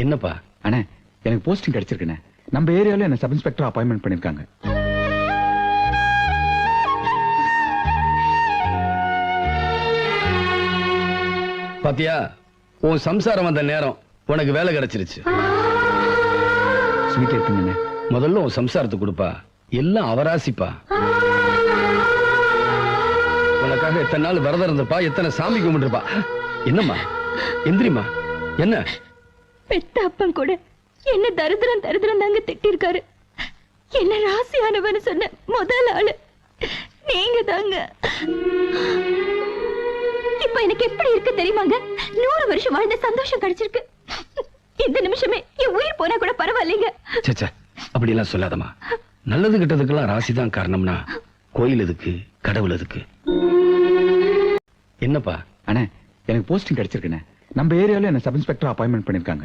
என்னப்பா? அண்ணே, எனக்கு போஸ்டிங் கிடைச்சிருக்குண்ணே. நம்ம ஏரியாவில் என்ன சப் இன்ஸ்பெக்டர் அப்பாயின்மெண்ட் பண்ணிருக்காங்க. பாத்தியா, உன் சம்சாரம் வந்த நேரம் உனக்கு வேலை கிடைச்சிருச்சு. ஸ்வீட் இருக்குங்கண்ணே. முதல்ல உன் சம்சாரத்தை கொடுப்பா, எல்லாம் அவராசிப்பா. உனக்காக எத்தனை நாள் விரதம் இருந்தப்பா, எத்தனை சாமி கும்பிட்டுருப்பா. என்னம்மா, எந்திரிமா. என்ன பெத்த அப்பன் கூட என்ன தரித்திரம் தரித்திரம் தாங்க திட்டிருக்காரு. என்ன ராசியானவன்னு சொன்ன முதல் ஆளு நீங்க தாங்க. இப்ப எனக்கு எப்படி இருக்கு தெரியுமாங்க? 100 வருஷம் வாழ்ந்த சந்தோஷம் கிடைச்சிருக்கு. இந்த நிமிஷமே என் உயிர் போனா கூட பரவாயில்லைங்க. சச்சா, அப்படி எல்லாம் சொல்லாதம்மா. நல்லது கிட்டதுக்கெல்லாம் ராசிதான் காரணம்னா கோயில் எதுக்கு, கடவுள் எதுக்கு? என்னப்பா? அண்ணே, எனக்கு போஸ்டிங் கிடைச்சிருக்குண்ணே. நம்ம ஏரியாவில் என்ன சப் இன்ஸ்பெக்டர் அப்பாயின்மெண்ட் பண்ணிருக்காங்க.